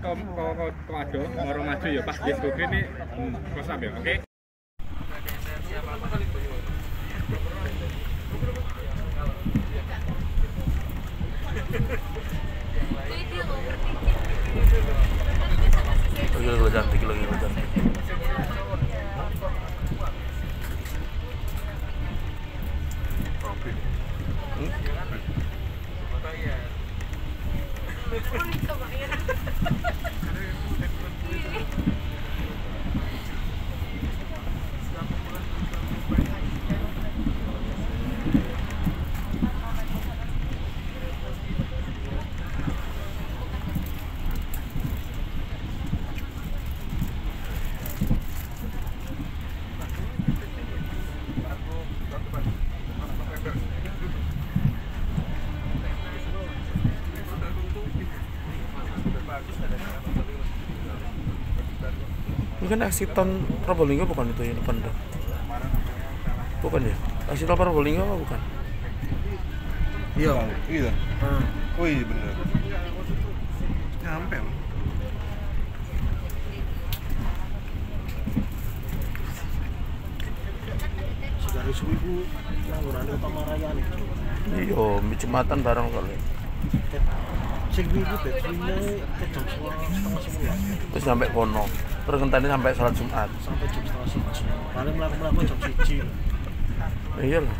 kok ada moro maju ya pas bis kuwi ini close up ya. Oke. Lagi cantik. Ini kan Eksiton Probolinggo bukan itu yang depan tuh? Bukan ya? Eksiton Probolinggo apa bukan? Iya. Oh iya bener. Nyampe loh. Dari suwiku ngurani utama rayaan itu. Iya, Jumatan bareng kali. Sing iki backline jam 11:30. Terus sampai kono. Terus ngenteni sampai salat Jumat. Sampai jam 11:30. Paling mlaku-mlaku jam 1. Iya lah.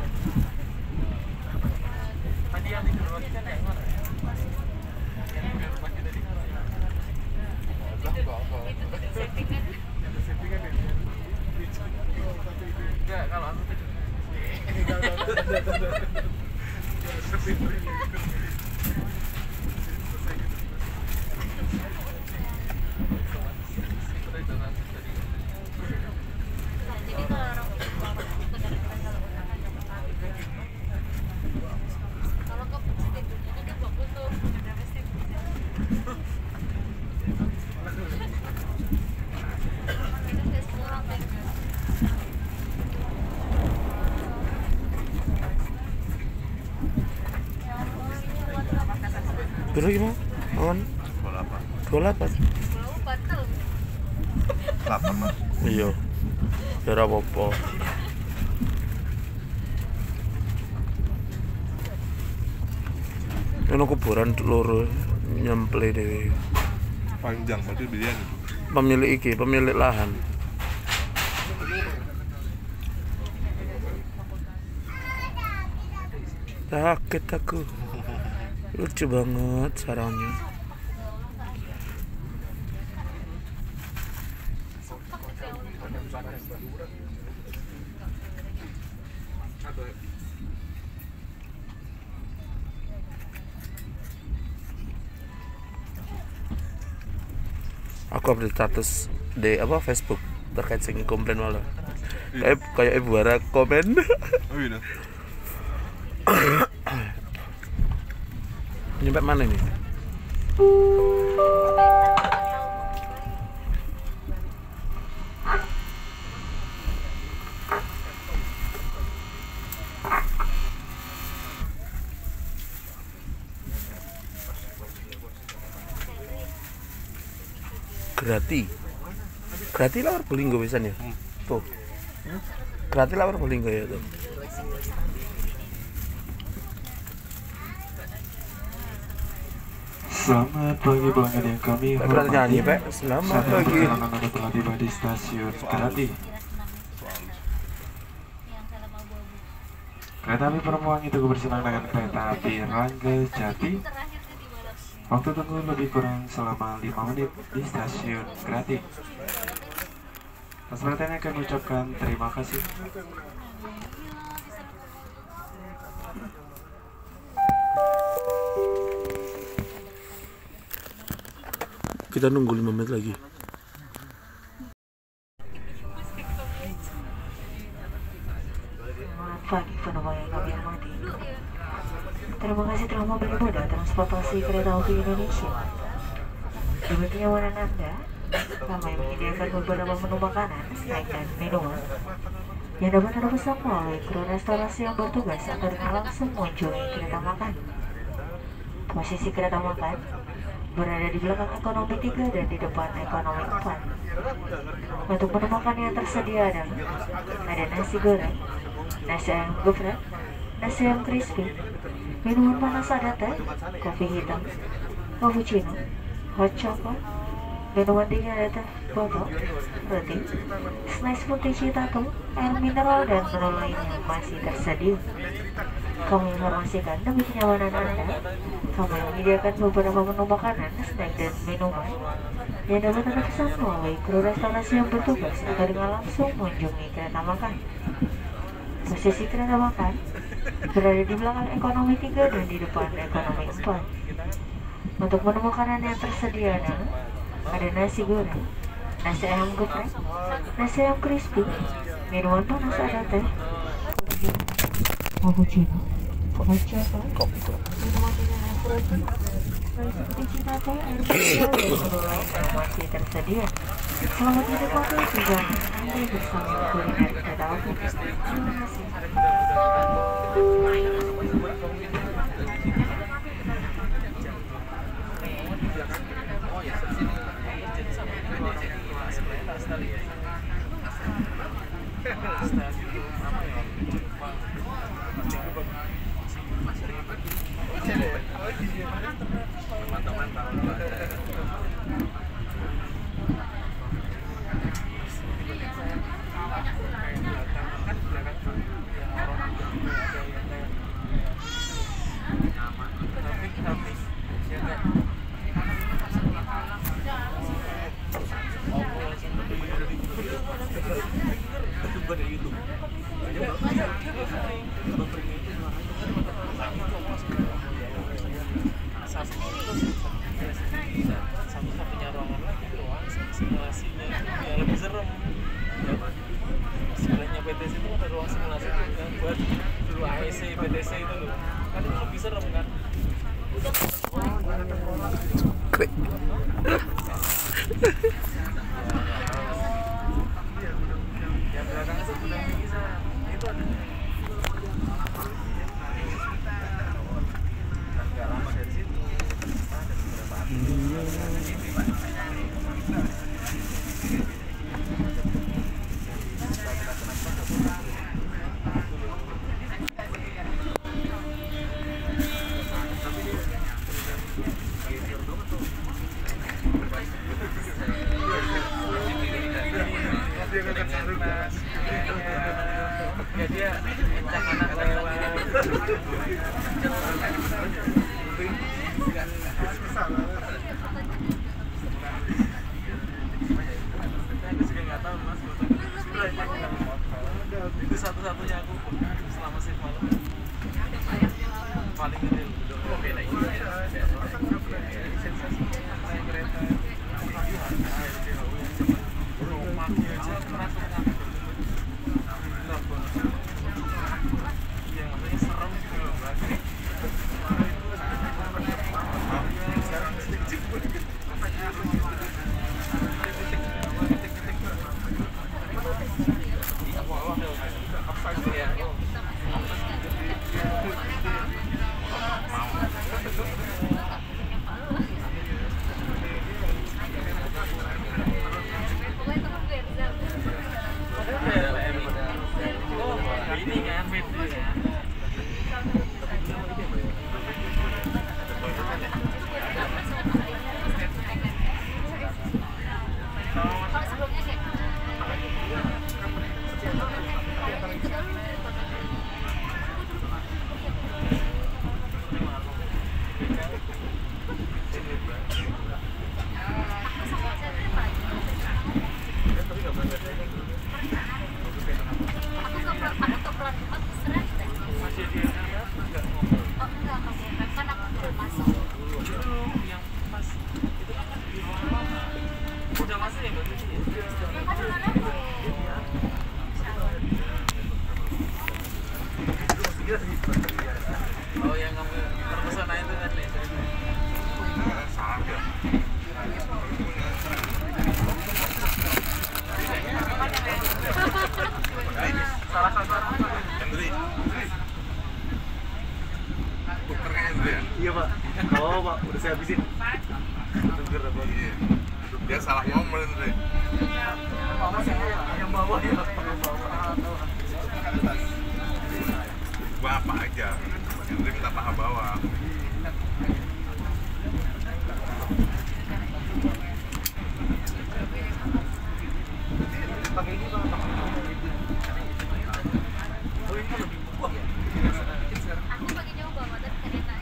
Biro gimana? Awan? 28. 8 mas. Iya. Biar apa-apa. Ini kuburan loro nyemple dhewe. Panjang berarti bilian itu. Pemilik lahan. Sakit aku. Lucu banget sarangnya. Aku update status di Facebook terkait sing komplain malah. Kayak Ibu Hara komen. Oh iya. Nyampe mana ini? Grati lawar Bolinggo biasanya. Tuh. Grati lawar Bolinggo ya tuh. Selamat pagi pelanggan yang kami hormati. Nyanyi, Pak. Selamat pagi. Anda telah tiba di stasiun Grati. Kereta api Perempuan itu bersenang dengan kereta api Rangga Jati. Waktu tunggu lebih kurang selama 5 menit di stasiun Grati. Atas perhatiannya kami ucapkan terima kasih. Kita nunggu 5 menit lagi. Pagi penumpang yang kami hormati. Terima kasih telah membeli moda transportasi kereta api Indonesia. Demi kenyamanan Anda, kami menyediakan beberapa menu makanan, snack dan minuman yang dapat Anda pesan melalui kru restorasi yang bertugas atau dengan langsung mengunjungi kereta makan. Posisi kereta makan berada di belakang ekonomi 3 dan di depan ekonomi 4. Untuk menu makan yang tersedia adalah ada nasi goreng, nasi ayam geprek, nasi ayam crispy, minuman panas ada teh, kopi hitam, cappuccino, hot chocolate, minuman dingin ada teh botol, roti, snack seperti citato, air mineral, dan menu lainnya masih tersedia. Kami informasikan demi kenyamanan Anda, kami menyediakan beberapa menu makanan, snack, dan minuman yang dapat Anda pesan melalui kru restorasi yang bertugas atau dengan langsung mengunjungi kereta makan. Posisi kereta makan berada di belakang ekonomi 3 dan di depan ekonomi 4. Untuk menu makanan yang tersedia adalah ada nasi goreng, nasi ayam geprek, nasi ayam crispy, minuman panas ada teh, cappuccino, hot chocolate, minuman dingin es roti, seperti citato, air mineral, dan menu lain yang masih tersedia. Selamat menikmati perjalanan Anda bersama kuliner kereta api. Terima kasih. Satu-satunya ruangan lagi ruang simulasinya yang lebih serem. Sebelahnya PTC itu ada ruang simulasi yang buat dulu AEC PTC itu loh, kan itu lebih serem kan. Yang belakang itu sudah bisa itu ada. Nggak lama dari situ. Ya dia kencang anak lewat. Aku juga nggak tahu mas, itu satu-satunya aku selama shift malam paling kecil. Sensasi naik kereta pagi aja merasa ya namanya serem gitu loh mbak. Ini kan beda ya. Oh yang kamu terpesona itu kan nih. Salah satu tuker kayaknya dulu ya? Iya pak. Oh pak, udah saya habisin. vlogger apa gitu. Dia salah momen itu deh. Mama saya yang bawa ya. Gua apa aja. Hendri minta paha bawah. Pakai ini Bang. Oh ini lebih kuat ya. Aku pakai nyoba motor kereta.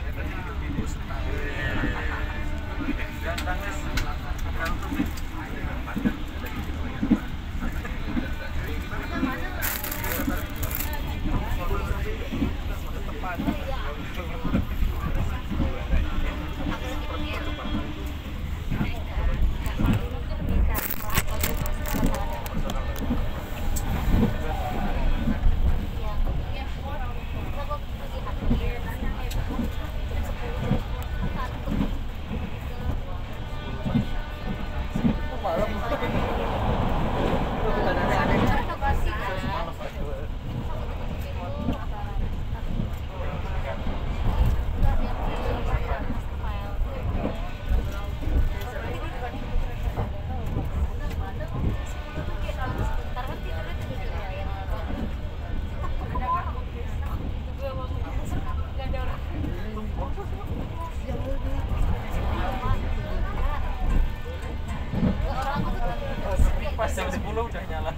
Pas jam 10 udah nyala.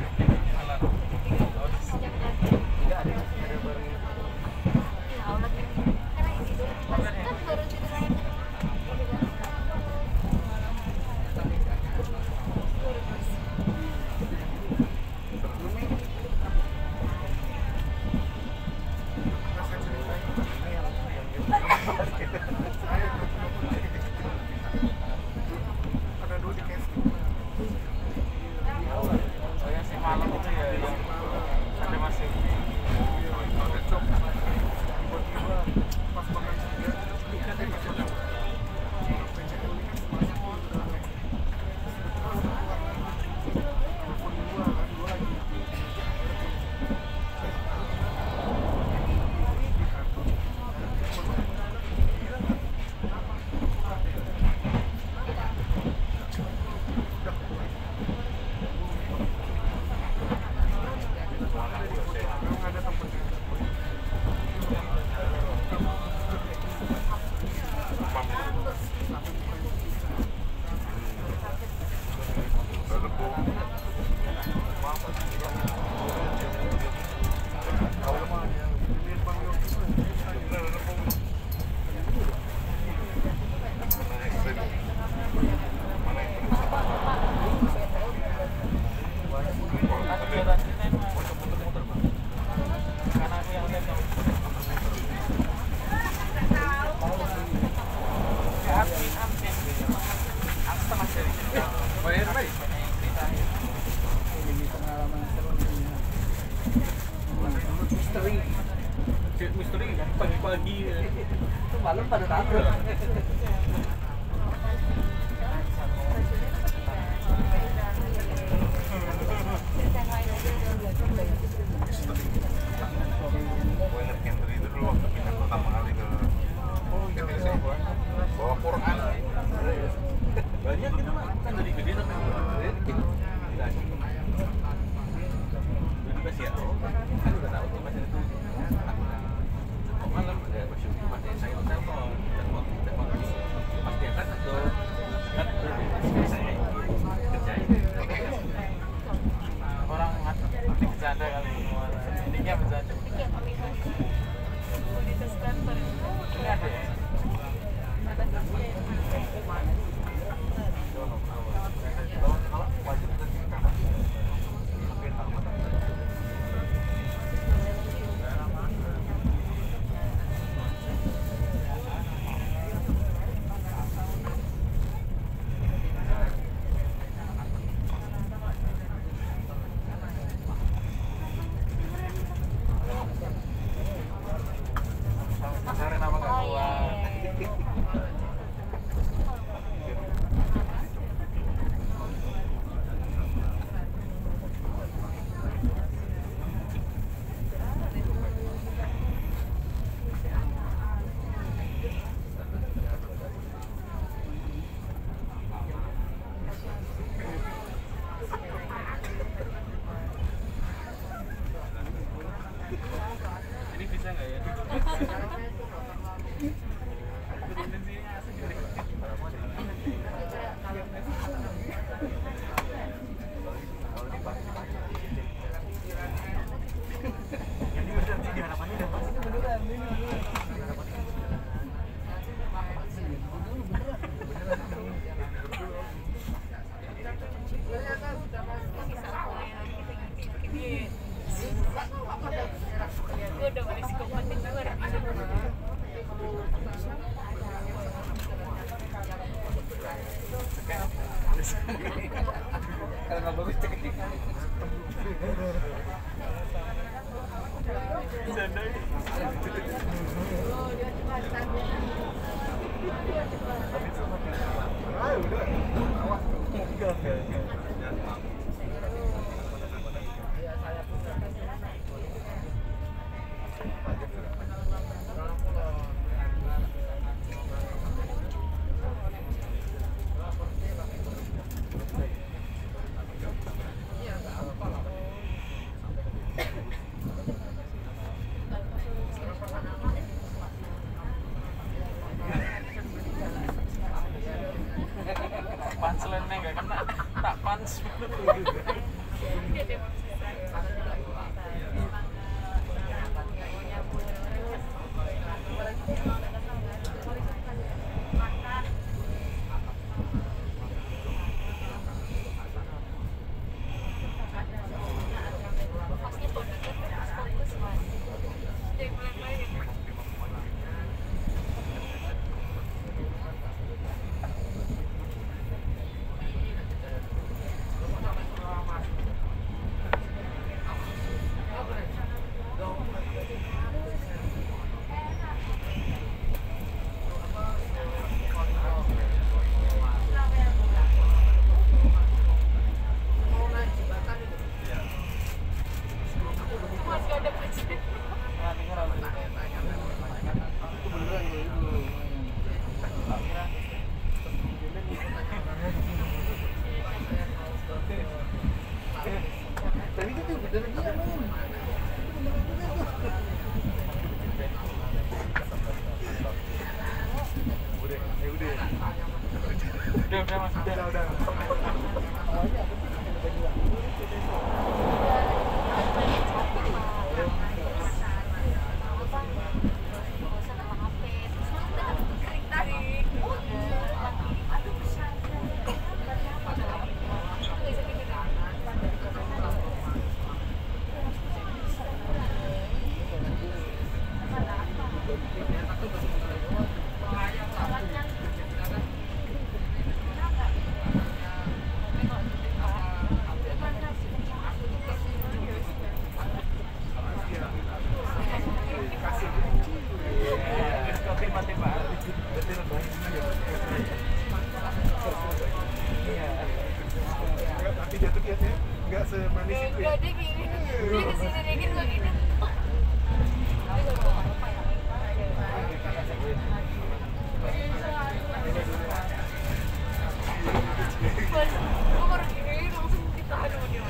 Saya sih malam itu ya yang ada masih misteri pagi-pagi itu malam pada takut. Gue inget Hendri itu dulu waktu pindah pertama kali ke PTC bawa Quran. Banyak gitu mah kan dari gede tapi bebas ya. Kan udah tahu tuh masih itu. Kok malam ada masih masih saya telepon pasti angkat atau kan saya kerjain Gue udah berisiko penting luar kalau nggak bagus cek punchline-nya nggak kena, tak punch. Udah mas, udah. Tapi dia tuh biasanya nggak semanis itu ya? Enggak, dia gini. Dia kesini, dia gini, gue gini. Gue baru gini, langsung ditahan sama dia.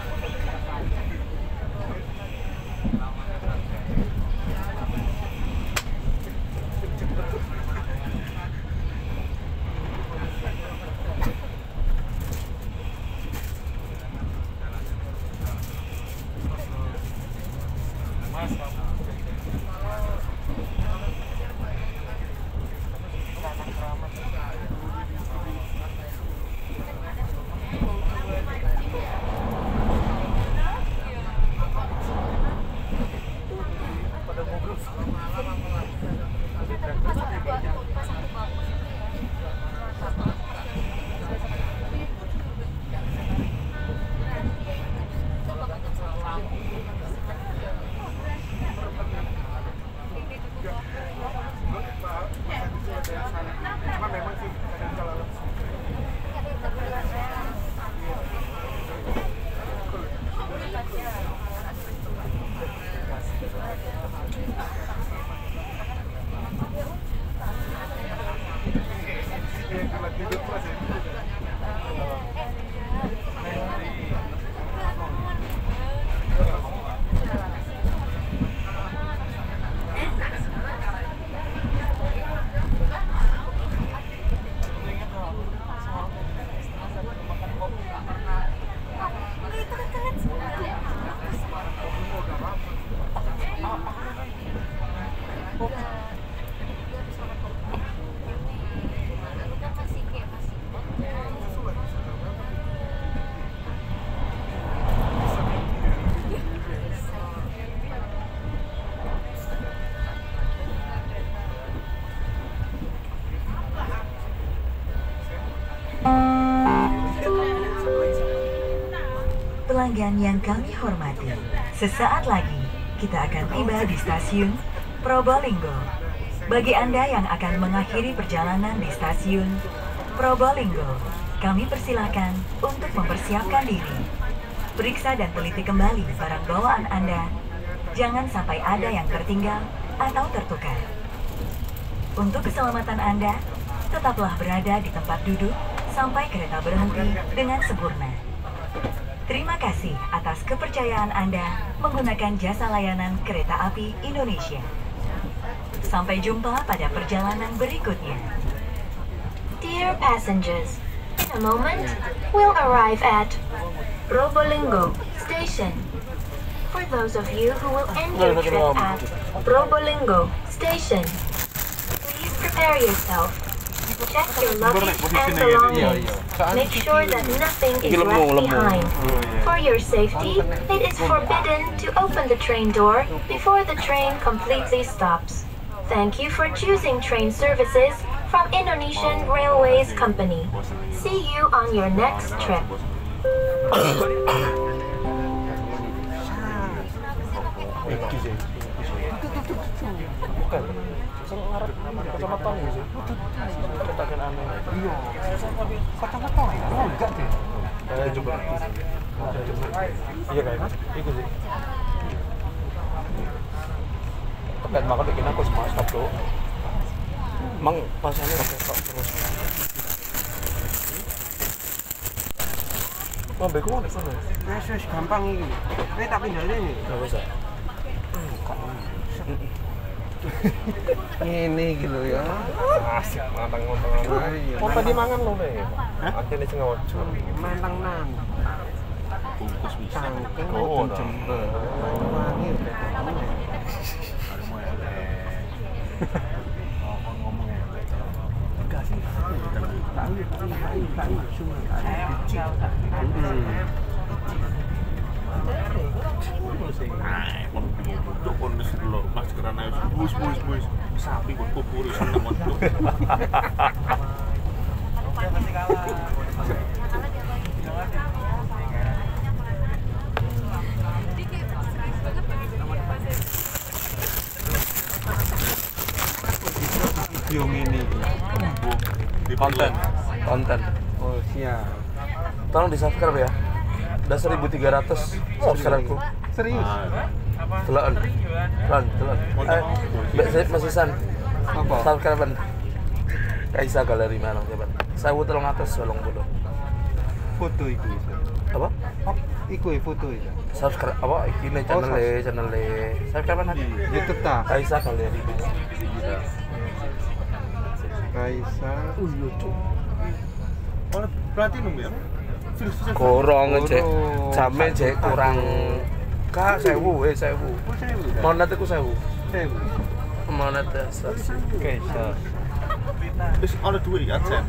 Cuma memang sih kalau tidur pas ya. pelanggan yang kami hormati, sesaat lagi kita akan tiba di stasiun Probolinggo. Bagi Anda yang akan mengakhiri perjalanan di stasiun Probolinggo, kami persilakan untuk mempersiapkan diri. Periksa dan teliti kembali barang bawaan Anda. Jangan sampai ada yang tertinggal atau tertukar. Untuk keselamatan Anda, tetaplah berada di tempat duduk sampai kereta berhenti dengan sempurna. Terima kasih atas kepercayaan Anda menggunakan jasa layanan kereta api Indonesia. Sampai jumpa pada perjalanan berikutnya. Dear passengers, in a moment, we'll arrive at Probolinggo Station. For those of you who will end your trip at Probolinggo Station, please prepare yourself. Check your luggage and belongings. Make sure that nothing is left behind. For your safety, it is forbidden to open the train door before the train completely stops. Thank you for choosing train services from Indonesian Railways Company. See you on your next trip. Bukan. Sing ngarep kacamata nih sih. Katakan aneh. Iya. Kacamata. Oh, enggak deh. Coba. Iya kan? Iku sih. Tekan makan bikin aku semua stop tuh. Emang pasane kok terus. Mau beko mau sana. Wes gampang iki. Nek tak pindahne iki. Enggak bisa. Ngene iki lho ya. Asik mantang-mantang. Mau tadi mangan lo nih. Akhirnya sing ngojo. Mantang nan. Bungkus bisa. Cangkeng Oh, jember. Wangi ngomong enggak sih. Sapi kok kupuri seneng untuk. video ngene iki. Konten. Oh, siap. Tolong di subscribe ya. Udah 1.300 subscribe-ku. Serius? Telan. Mbak Zaid masih san. Apa? Subscribe-an. Kaisa Galeri Malang jabat. 1.380. Foto iku iso. Apa? Iku foto iso. Subscribe apa iki channel subscribe-an aja. YouTube ta? Kaisa Galeri Malang. Kaisa. Lucu. Oleh platinum ya? Gorong cek. Jame cek kurang ka 1000 1000. Monet iku 1000. Monet dasar. Kaisa. Wis ana duwe iki adsen.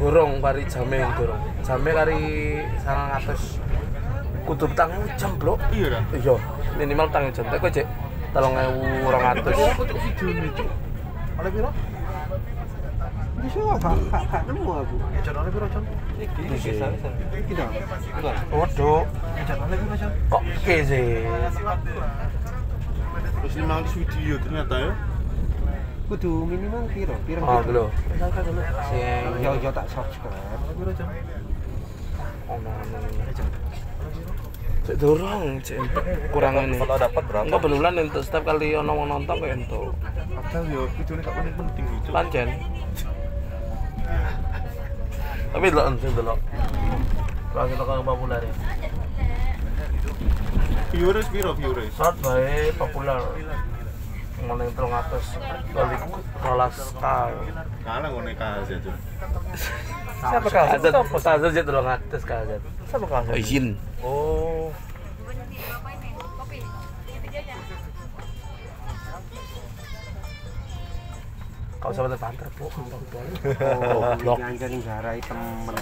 Gorong kari jame gorong. Jame kari 900. Kudu utang jam, Bro. Iya kan? Iya, minimal utang jam. Tek cek 3.200. Aku tuh video itu. Oleh piro? Bisa gak nemu aku. Ejan oleh piro, Jon? Iki. Iki dah. Waduh, Ejan oleh piro, Jon? kok oke sih? Terus 500 video ternyata ya. Kudu minimal piro? Piro? Oh, dulu. Sing Yo tak subscribe. Oleh piro, Jon? ono Ejan. cek dorong, cek kurang ini. Kalau dapat berapa? Enggak benulan untuk setiap kali ono wong nonton kayak entuk. Padahal yo videone gak penting itu. Pancen. Tapi delok sing delok. Lagi lokal populer ya. Viewers piro viewers? Short bae populer. Ngene 300 kali 12k. Kalah ngene KZ aja. Siapa KZ? KZ jet 300 KZ. Siapa KZ? Izin. Oh. Kau sama banter, Bu. Oh, blok anjir ngarai temen.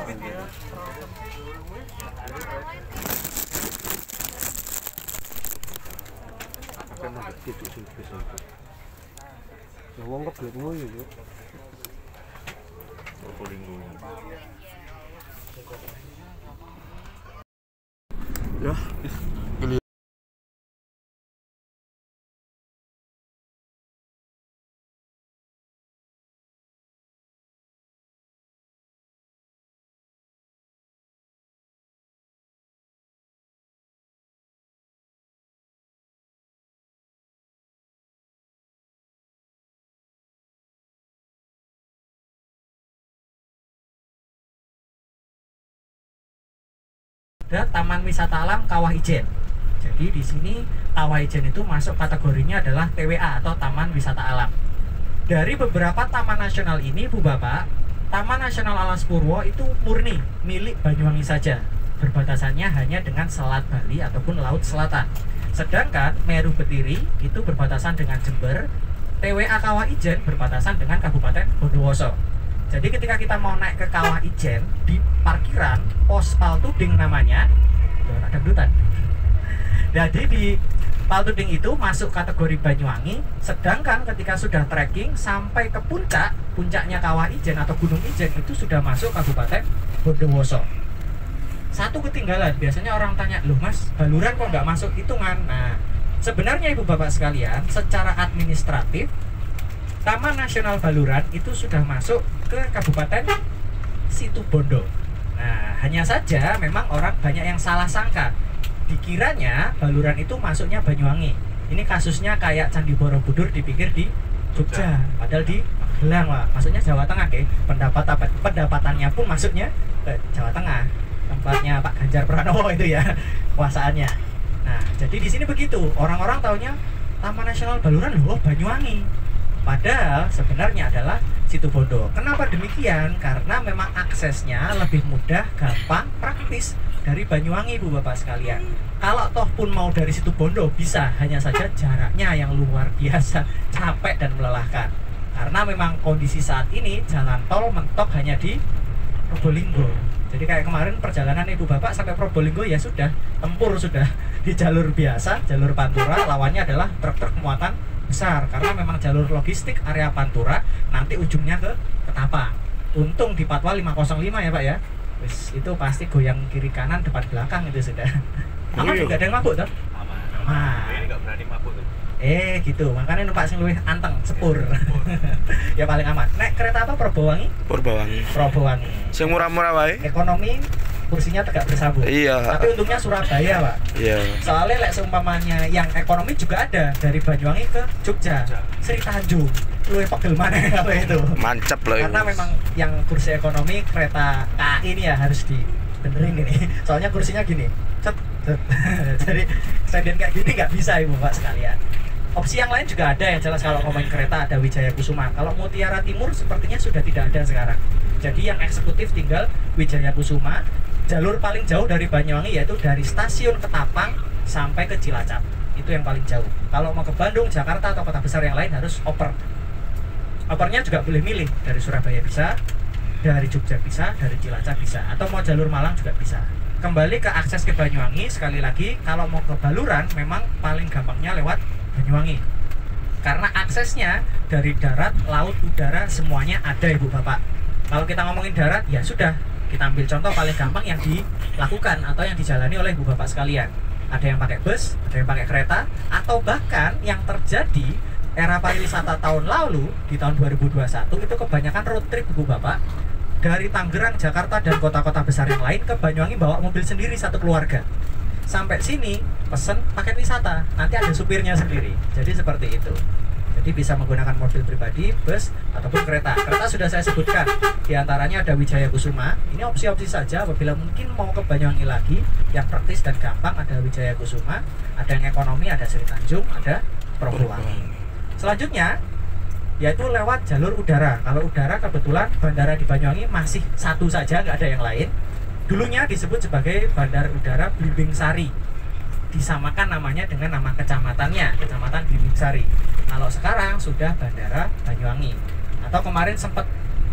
Kan ada titik sing ya wong kebelet ngoyo yo. Ya. Ada Taman Wisata Alam Kawah Ijen. Jadi di sini Kawah Ijen itu masuk kategorinya adalah TWA atau Taman Wisata Alam. Dari beberapa taman nasional ini, Bu Bapak, Taman Nasional Alas Purwo itu murni milik Banyuwangi saja. Berbatasannya hanya dengan Selat Bali ataupun Laut Selatan. Sedangkan Meru Betiri itu berbatasan dengan Jember, TWA Kawah Ijen berbatasan dengan Kabupaten Bondowoso. Jadi ketika kita mau naik ke Kawah Ijen, di parkiran pos Paltuding namanya, ada dutan. Jadi di Paltuding itu masuk kategori Banyuwangi, sedangkan ketika sudah trekking sampai ke puncaknya Kawah Ijen atau Gunung Ijen itu sudah masuk Kabupaten Bondowoso. Satu ketinggalan, biasanya orang tanya, loh Mas, Baluran kok nggak masuk hitungan? Nah, sebenarnya Ibu Bapak sekalian, secara administratif Taman Nasional Baluran itu sudah masuk ke Kabupaten Situbondo. Nah, hanya saja memang orang banyak yang salah sangka. Dikiranya Baluran itu masuknya Banyuwangi. Ini kasusnya kayak Candi Borobudur dipikir di Jogja, padahal di Magelang, Pak. Maksudnya Jawa Tengah, ke. Pendapatannya pun masuknya ke Jawa Tengah. Tempatnya Pak Ganjar Pranowo itu ya, kuasaannya. Nah, jadi di sini begitu. Orang-orang taunya Taman Nasional Baluran loh, Banyuwangi. Padahal sebenarnya adalah Situbondo. Kenapa demikian? Karena memang aksesnya lebih mudah, gampang, praktis dari Banyuwangi, Bu Bapak sekalian. Kalau toh pun mau dari Situbondo bisa, hanya saja jaraknya yang luar biasa capek dan melelahkan. Karena memang kondisi saat ini jalan tol mentok hanya di Probolinggo. Jadi kayak kemarin perjalanan Ibu Bapak sampai Probolinggo ya sudah tempur sudah di jalur biasa, jalur Pantura, lawannya adalah truk-truk muatan besar karena memang jalur logistik area Pantura nanti ujungnya ke Ketapang. Untung di Patwa 505 ya Pak ya. Wis itu pasti goyang kiri kanan depan belakang itu sudah. Aman juga ada yang mabuk toh? Aman. Ini nggak berani mabuk tuh. Gitu, makanya numpak sing luwih anteng, sepur. Ya paling aman. Naik kereta apa Probowangi? Probowangi. Sing murah-murah wae. Ekonomi kursinya tegak bersambung. Iya. Tapi untungnya Surabaya, Pak. Iya. Soalnya lek seumpamanya yang ekonomi juga ada dari Banyuwangi ke Jogja, Sri Tanjung. Luwih pegel mana kalau itu. Mancep loh. Karena memang yang kursi ekonomi kereta KAI ini ya harus dibenerin ini. Soalnya kursinya gini. Cet. Jadi stadion kayak gini nggak bisa Ibu Pak sekalian. Opsi yang lain juga ada yang jelas kalau ngomongin kereta ada Wijaya Kusuma. Kalau Mutiara Timur sepertinya sudah tidak ada sekarang. Jadi yang eksekutif tinggal Wijaya Kusuma. Jalur paling jauh dari Banyuwangi yaitu dari stasiun Ketapang sampai ke Cilacap. Itu yang paling jauh. Kalau mau ke Bandung, Jakarta atau kota besar yang lain harus oper. Opernya juga boleh milih, dari Surabaya bisa, dari Jogja bisa, dari Cilacap bisa, atau mau jalur Malang juga bisa. Kembali ke akses ke Banyuwangi, sekali lagi kalau mau ke Baluran memang paling gampangnya lewat Banyuwangi. Karena aksesnya dari darat, laut, udara semuanya ada Ibu Bapak. Kalau kita ngomongin darat ya sudah, kita ambil contoh paling gampang yang dilakukan atau yang dijalani oleh Ibu Bapak sekalian. Ada yang pakai bus, ada yang pakai kereta, atau bahkan yang terjadi era pariwisata tahun lalu di tahun 2021 itu kebanyakan road trip Ibu Bapak dari Tangerang, Jakarta dan kota-kota besar yang lain ke Banyuwangi bawa mobil sendiri satu keluarga. Sampai sini pesen paket wisata, nanti ada supirnya sendiri. Jadi seperti itu. Jadi bisa menggunakan mobil pribadi, bus, ataupun kereta. Kereta sudah saya sebutkan, di antaranya ada Wijaya Kusuma. Ini opsi-opsi saja apabila mungkin mau ke Banyuwangi lagi. Yang praktis dan gampang ada Wijaya Kusuma, ada yang ekonomi, ada Sri Tanjung, ada Probowangi. Selanjutnya, yaitu lewat jalur udara. Kalau udara kebetulan bandara di Banyuwangi masih satu saja, nggak ada yang lain. Dulunya disebut sebagai Bandar Udara Blimbing Sari. Disamakan namanya dengan nama kecamatannya, Kecamatan Blimbing Sari. Kalau sekarang sudah Bandara Banyuwangi. Atau kemarin sempat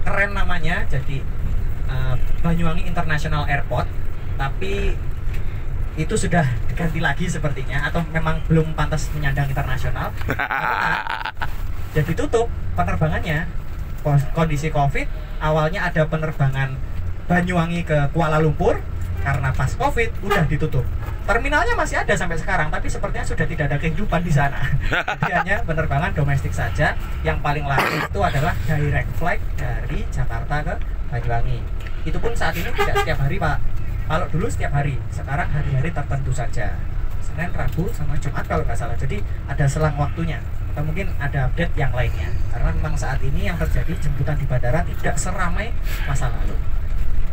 keren namanya jadi Banyuwangi International Airport, tapi itu sudah diganti lagi sepertinya, atau memang belum pantas menyandang internasional. Jadi tutup penerbangannya. Kondisi COVID, awalnya ada penerbangan Banyuwangi ke Kuala Lumpur, karena pas COVID udah ditutup. Terminalnya masih ada sampai sekarang, tapi sepertinya sudah tidak ada kehidupan di sana. Jadi hanya penerbangan domestik saja. Yang paling laku itu adalah direct flight dari Jakarta ke Banyuwangi. Itu pun saat ini tidak setiap hari, Pak. Kalau dulu setiap hari, sekarang hari-hari tertentu saja. Senin, Rabu, sama Jumat kalau nggak salah. Jadi ada selang waktunya. Atau mungkin ada update yang lainnya. Karena memang saat ini yang terjadi jemputan di bandara tidak seramai masa lalu.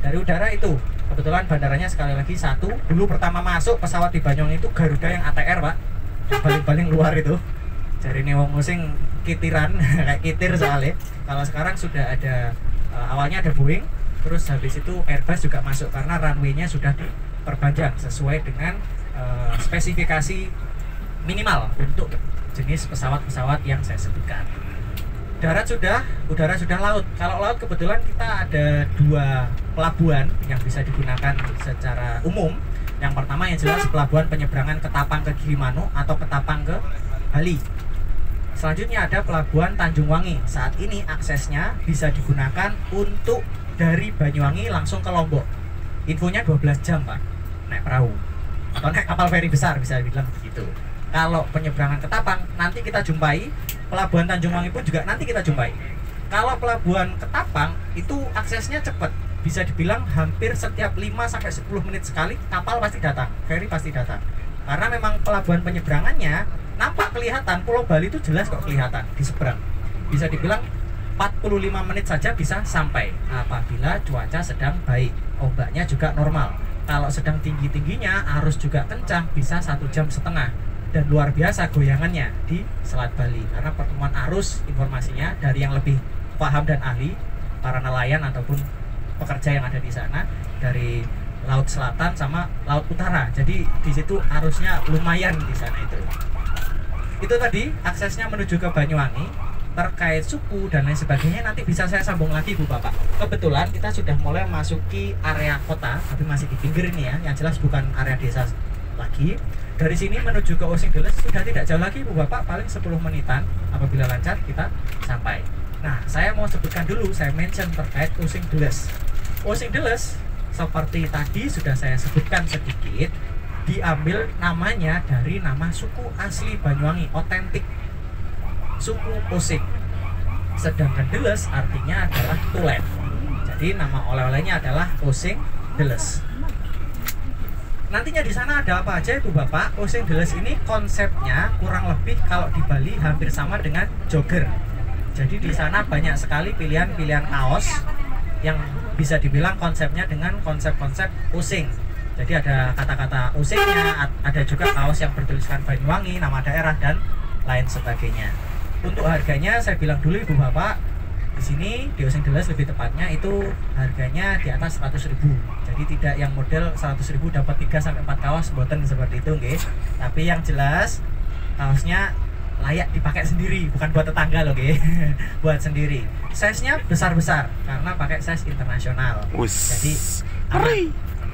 Dari udara itu, kebetulan bandaranya sekali lagi satu. Dulu pertama masuk pesawat di Banyuwangi itu Garuda yang ATR, Pak. Paling luar itu. Jadi ini wong musing kitiran, kayak kitir soalnya. Kalau sekarang sudah ada, awalnya ada Boeing, terus habis itu Airbus juga masuk karena runway-nya sudah diperpanjang sesuai dengan spesifikasi minimal untuk jenis pesawat-pesawat yang saya sebutkan. Darat sudah, udara sudah, laut. Kalau laut kebetulan kita ada 2 pelabuhan yang bisa digunakan secara umum. Yang pertama yang jelas pelabuhan penyeberangan Ketapang ke Gilimanuk atau Ketapang ke Bali. Selanjutnya ada pelabuhan Tanjung Wangi. Saat ini aksesnya bisa digunakan untuk dari Banyuwangi langsung ke Lombok. Infonya 12 jam, Pak, naik perahu atau naik kapal feri besar, bisa dibilang begitu. Kalau penyeberangan Ketapang nanti kita jumpai, pelabuhan Tanjung Wangi pun juga nanti kita jumpai. Kalau pelabuhan Ketapang itu aksesnya cepat, bisa dibilang hampir setiap 5-10 menit sekali kapal pasti datang, feri pasti datang. Karena memang pelabuhan penyeberangannya nampak kelihatan, Pulau Bali itu jelas kok kelihatan di seberang. Bisa dibilang 45 menit saja bisa sampai apabila cuaca sedang baik, ombaknya juga normal. Kalau sedang tinggi-tingginya, arus juga kencang, bisa 1,5 jam. Dan luar biasa goyangannya di Selat Bali karena pertemuan arus informasinya dari yang lebih paham dan ahli, para nelayan ataupun pekerja yang ada di sana dari laut selatan sama laut utara. Jadi di situ arusnya lumayan di sana itu. Itu tadi aksesnya menuju ke Banyuwangi. Terkait suku dan lain sebagainya nanti bisa saya sambung lagi, Bu Bapak. Kebetulan kita sudah mulai memasuki area kota, tapi masih di pinggir ini ya. Yang jelas bukan area desa lagi. Dari sini menuju ke Osing Deles sudah tidak jauh lagi, Bu Bapak, paling 10 menitan apabila lancar kita sampai. Nah, saya mau sebutkan dulu, saya mention terkait Osing Deles. Osing Deles seperti tadi sudah saya sebutkan sedikit, diambil namanya dari nama suku asli Banyuwangi, otentik, suku Osing. Sedangkan Deles artinya adalah tulen. Jadi nama oleh-olehnya adalah Osing Deles. Nantinya di sana ada apa aja, Ibu Bapak? Osing Deles ini konsepnya kurang lebih kalau di Bali hampir sama dengan jogger. Jadi di sana banyak sekali pilihan-pilihan kaos yang bisa dibilang konsepnya dengan konsep-konsep Osing. Jadi ada kata-kata Osingnya, ada juga kaos yang bertuliskan Banyuwangi, nama daerah dan lain sebagainya. Untuk harganya saya bilang dulu, Ibu Bapak, di sini di Osing Deles lebih tepatnya itu harganya di atas 100.000. Jadi tidak yang model 100.000 dapat 3-4 kaos, boten seperti itu, nggih. Tapi yang jelas kaosnya layak dipakai sendiri, bukan buat tetangga loh, nggih. Buat sendiri. Size-nya besar-besar karena pakai size internasional. Jadi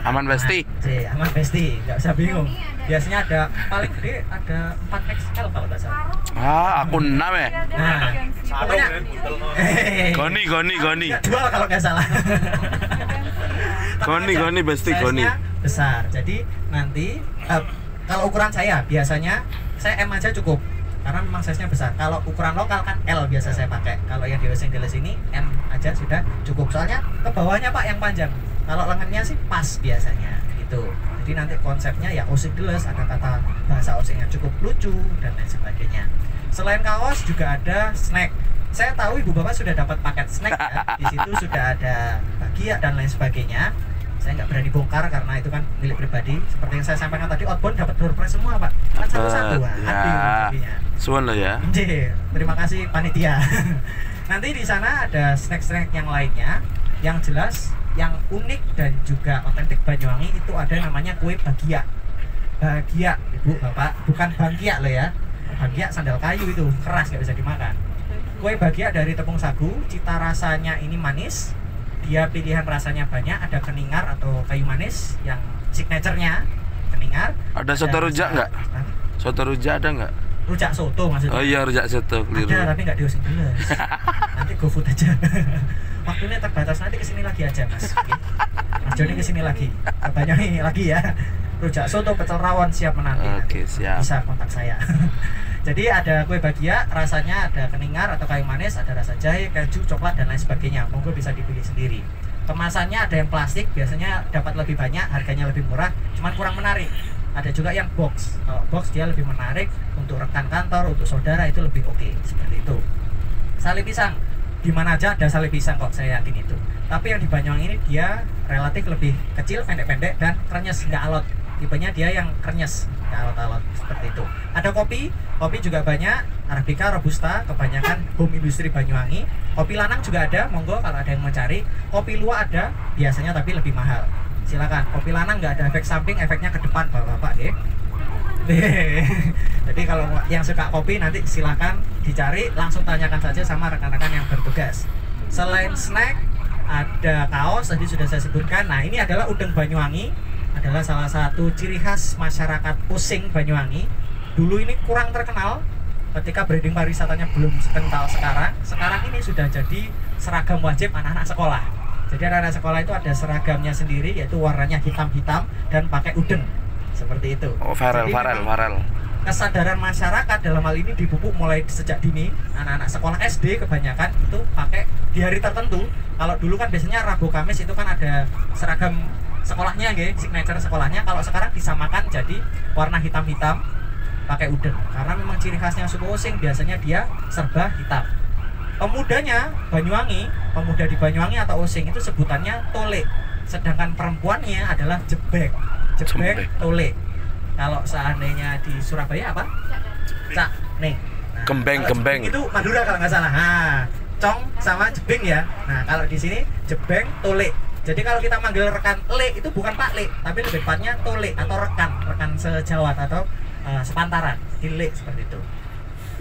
aman pasti. Aman pasti, nggak usah bingung. Biasanya ada paling gede ada 4 XL kalau nggak salah. Aku 6 ya. Nah, pokoknya Goni. Jual kalau nggak salah. Goni pasti Goni. Besar. Jadi nanti kalau ukuran saya biasanya saya M aja cukup. Karena memang size-nya besar. Kalau ukuran lokal kan L biasa saya pakai. Kalau yang di Osing Deles ini M aja sudah cukup. Soalnya ke bawahnya Pak yang panjang. Kalau lengannya sih pas biasanya gitu. Jadi nanti konsepnya ya Osing Deles, ada kata bahasa Osing yang cukup lucu dan lain sebagainya. Selain kaos juga ada snack. Saya tahu Ibu Bapak sudah dapat paket snack ya. Di situ sudah ada bagia dan lain sebagainya. Saya nggak berani bongkar karena itu kan milik pribadi. Seperti yang saya sampaikan tadi, outbound dapat door prize semua, Pak. Kan satu-satu, ya. Suwon loh ya. Terima kasih panitia. Nanti di sana ada snack-snack yang lainnya. Yang jelas, yang unik dan juga otentik Banyuwangi itu ada namanya kue bagia. Bagia, Ibu Bapak, bukan bangkia loh ya. Bagia sandal kayu itu, keras nggak bisa dimakan. Kue bagia dari tepung sagu, cita rasanya ini manis. Dia pilihan rasanya banyak, ada keningar atau kayu manis yang signaturenya keningar. Ada soto rujak nggak? Soto rujak ada nggak? Rujak soto maksudnya? Oh iya, rujak soto, keliru. Ada, tapi nggak di Osing Deles. Nanti GoFood aja. Waktunya terbatas, nanti kesini lagi aja, Mas. Mas Joni kesini lagi, ke Banyuwangi lagi ya. Rujak soto pecel rawon siap menanti. Oke, siap. Bisa kontak saya. Jadi ada kue bagia, rasanya ada keningar atau kayu manis, ada rasa jahe, keju, coklat dan lain sebagainya. Monggo bisa dipilih sendiri. Kemasannya ada yang plastik, biasanya dapat lebih banyak, harganya lebih murah, cuman kurang menarik. Ada juga yang box. Kalau box dia lebih menarik untuk rekan kantor, untuk saudara itu lebih oke, seperti itu. Sale pisang, di mana aja ada sale pisang kok, saya yakin itu. Tapi yang di Banyuwangi ini dia relatif lebih kecil, pendek-pendek dan krenyes, nggak alot. Tipenya dia yang krenyes, nggak alot-alot, seperti itu. Ada kopi juga banyak, Arabica, Robusta, kebanyakan home industri Banyuwangi. Kopi lanang juga ada, monggo kalau ada yang mau cari. Kopi luwak ada, biasanya tapi lebih mahal. Silakan, kopi lanang nggak ada efek samping, efeknya ke depan bapak-bapak deh. Jadi kalau yang suka kopi nanti silakan dicari, langsung tanyakan saja sama rekan-rekan yang bertugas. Selain snack, ada kaos tadi sudah saya sebutkan. Nah, ini adalah udeng Banyuwangi, adalah salah satu ciri khas masyarakat Using Banyuwangi. Dulu ini kurang terkenal ketika branding pariwisatanya belum sekental sekarang. Sekarang ini sudah jadi seragam wajib anak-anak sekolah. Jadi anak-anak sekolah itu ada seragamnya sendiri, yaitu warnanya hitam-hitam dan pakai udeng. Seperti itu. Oh, farel. Kesadaran masyarakat dalam hal ini dipupuk mulai sejak dini. Anak-anak sekolah SD kebanyakan itu pakai di hari tertentu. Kalau dulu kan biasanya Rabu Kamis itu kan ada seragam sekolahnya, signature sekolahnya. Kalau sekarang disamakan jadi warna hitam-hitam pakai udeng, karena memang ciri khasnya suku Using biasanya dia serba hitam. Pemudanya Banyuwangi, pemuda di Banyuwangi atau Using itu sebutannya tole, sedangkan perempuannya adalah jebeng tole. Kalau seandainya di Surabaya apa? Cak Neng. Nah, gembeng itu Madura kalau nggak salah. Nah, cong sama jebeng ya. Nah, kalau di sini jebeng tole. Jadi kalau kita manggil rekan le itu bukan Pak Le, tapi lebih tepatnya tole atau rekan sejawat atau sepantaran, le seperti itu.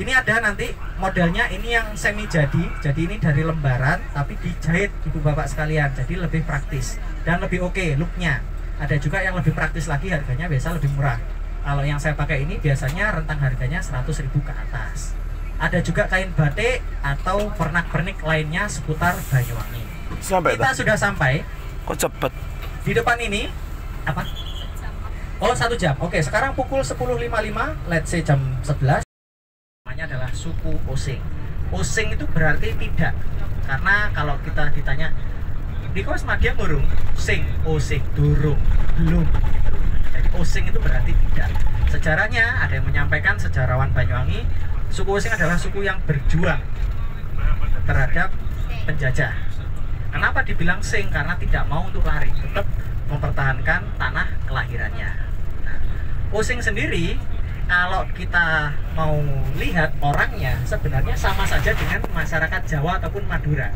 Ini ada nanti modelnya, ini yang semi jadi ini dari lembaran tapi dijahit ibu bapak sekalian, jadi lebih praktis dan lebih oke looknya. Ada juga yang lebih praktis lagi, harganya biasa lebih murah. Kalau yang saya pakai ini biasanya rentang harganya 100.000 ke atas. Ada juga kain batik atau pernak-pernik lainnya seputar Banyuwangi. Kita sudah sampai. Kok cepet? Di depan ini apa? Oh, 1 jam. Oke, sekarang pukul 10.55, let's say jam 11. Namanya adalah suku Using. Using itu berarti tidak. Karena kalau kita ditanya di kos madia ngurung, Using durung, belum gitu. Jadi Using itu berarti tidak. Sejarahnya ada yang menyampaikan, sejarawan Banyuwangi, suku Using adalah suku yang berjuang terhadap penjajah. Kenapa dibilang sing? Karena tidak mau untuk lari, tetap mempertahankan tanah kelahirannya. Nah, Using sendiri kalau kita mau lihat orangnya sebenarnya sama saja dengan masyarakat Jawa ataupun Madura.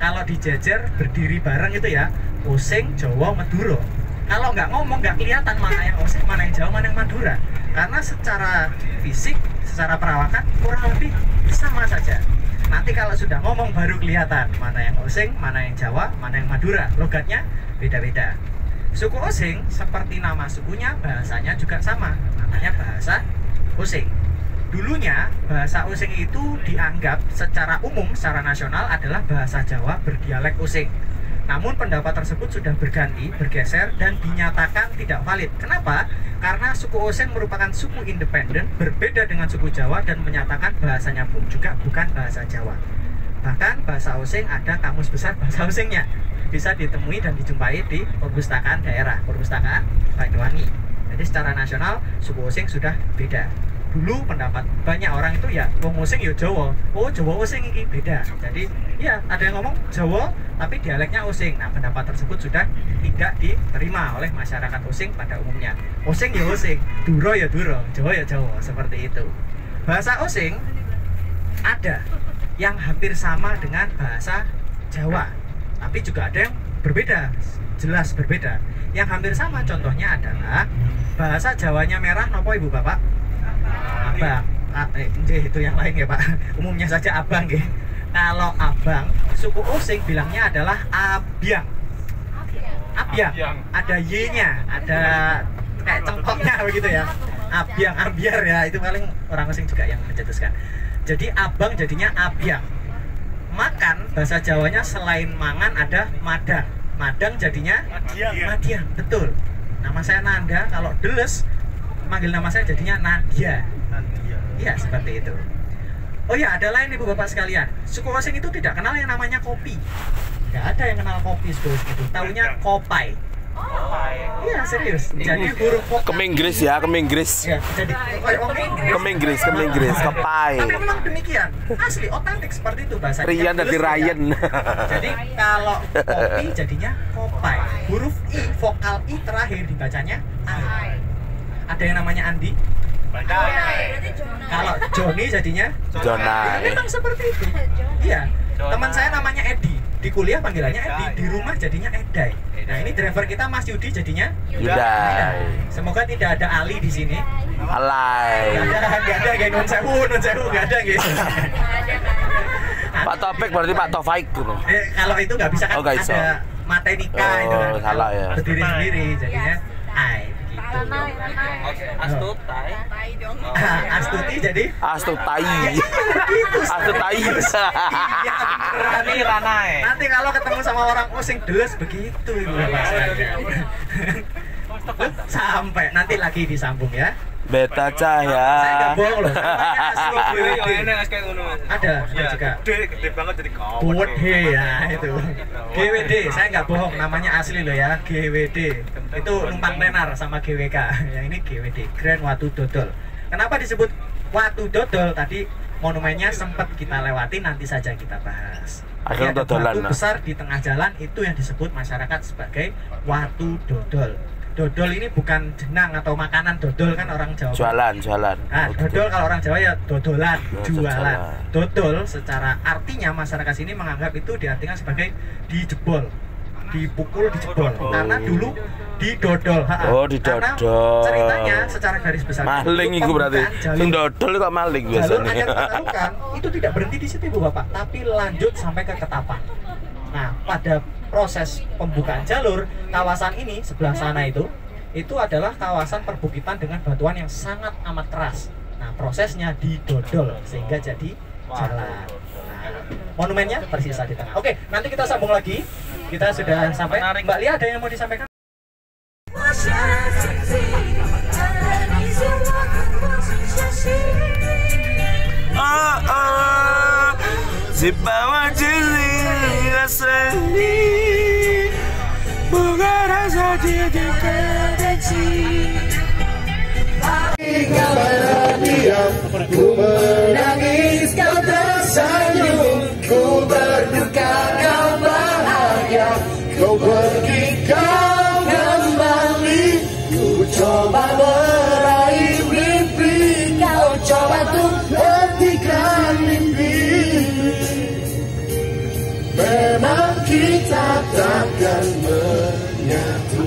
Kalau dijejer berdiri bareng itu ya, Using, Jawa, Madura. Kalau nggak ngomong nggak kelihatan mana yang Using, mana yang Jawa, mana yang Madura. Karena secara fisik, secara perawakan kurang lebih sama saja. Nanti kalau sudah ngomong baru kelihatan mana yang Using, mana yang Jawa, mana yang Madura. Logatnya beda-beda. Suku Using seperti nama sukunya, bahasanya juga sama. Namanya bahasa Using. Dulunya bahasa Using itu dianggap secara umum, secara nasional adalah bahasa Jawa berdialek Using. Namun pendapat tersebut sudah berganti, bergeser dan dinyatakan tidak valid. Kenapa? Karena suku Using merupakan suku independen, berbeda dengan suku Jawa dan menyatakan bahasanya pun juga bukan bahasa Jawa. Bahkan bahasa Using ada kamus besar bahasa Usingnya. Bisa ditemui dan dijumpai di perpustakaan daerah, perpustakaan Banyuwangi. Jadi secara nasional suku Using sudah beda. Dulu pendapat banyak orang itu ya wong Using ya Jawa. Oh, Jawa Using ini beda. Jadi ya ada yang ngomong Jawa tapi dialeknya Using. Nah, pendapat tersebut sudah tidak diterima oleh masyarakat Using pada umumnya. Using ya Using, Duro ya Duro, Jawa ya Jawa, seperti itu. Bahasa Using ada yang hampir sama dengan bahasa Jawa, tapi juga ada yang berbeda, jelas berbeda. Yang hampir sama contohnya adalah bahasa Jawanya merah nopo Ibu Bapak? Abang, itu yang lain ya Pak. Umumnya saja abang ya. Kalau abang, suku Using bilangnya adalah abyang. Ada y-nya, ada kayak cengkoknya begitu ya. Abyang, ambiar ya, itu paling orang Using juga yang mencetuskan. Jadi abang jadinya abyang. Makan bahasa Jawanya selain mangan ada madang. Madang jadinya Madiang, betul. Nama saya Nanda, kalau Deles manggil nama saya jadinya Nadia. Iya, seperti itu. Oh ya, ada lain Ibu Bapak sekalian. Suku Osing itu tidak kenal yang namanya kopi. Nggak ada yang kenal kopi suku Osing itu. Taunya kopai. Iya, serius. Jadi huruf vokal. Keminggris ya, keminggris. Ya, jadi Keminggris, kepai. Tapi memang demikian. Asli, otentik seperti itu bahasa. Rian dari Ryan. Jadi kalau kopi jadinya kopai. Huruf I, vokal I terakhir dibacanya I. Ada yang namanya Andi? Kalau Joni jadinya Jonai. memang seperti itu. Iya. Teman saya namanya Edi. Di kuliah panggilannya Edi, di rumah jadinya Edai. Nah, ini driver kita Mas Yudi jadinya Yudai. Semoga tidak ada Ali di sini. Alay. Nggak ada, kayak non sewu, nggak ada gitu. Pak Topik berarti Pak Taufik gitu. Kalau itu nggak bisa kan, Oh, nggak bisa. ada Matenika itu kan. Salah ya. Berdiri sendiri jadinya Ai gitu. Astuti jadi Astutai. gitu. Astutai. Nanti kalau ketemu sama orang Osing Deles begitu Ibu Bapak sekalian. Sampai nanti lagi disambung ya. Beta Saya nggak Cahya. bohong loh. Namanya asli GWD. Ada juga. Gede banget jadi kau. Gede ya itu. GWD, saya nggak bohong, namanya asli loh ya, GWD. Itu numpang tenar sama GWK. Yang ini GWD, Grand Watu Dodol. Kenapa disebut Watu Dodol? Tadi monumennya sempat kita lewati, nanti saja kita bahas. Akhirnya Ada dodolan, batu nah. besar di tengah jalan itu yang disebut masyarakat sebagai Watu Dodol. Dodol ini bukan jenang atau makanan, dodol kan orang Jawa. Jualan. Nah, dodol kalau orang Jawa ya dodolan, Oh, jualan. jualan. Dodol secara artinya masyarakat sini menganggap itu diartikan sebagai dijebol, dipukul, dijebol. Karena dulu didodol. Oh, Karena didodol. ceritanya secara garis besar Maling itu berarti. Sing dodol kok maling jalur biasanya. yang kita lakukan itu tidak berhenti di situ, Ibu Bapak, tapi lanjut sampai ke Ketapang. Nah, pada proses pembukaan jalur, kawasan ini sebelah sana itu adalah kawasan perbukitan dengan batuan yang sangat amat keras. Nah, prosesnya didodol sehingga jadi jalan. Nah, monumennya tersisa di tengah. Oke, nanti kita sambung lagi. Kita sudah sampai. Mbak Lia, ada yang mau disampaikan? Di bawah jeli seni bukan rasa jadi koneksi. Diam, ku menangis, kau tersenyum, ku berduka, kau bahagia, kau pergi, kau kembali, ku coba meraih mimpi, kau coba untuk hentikan mimpi. Memang kita takkan menyatu.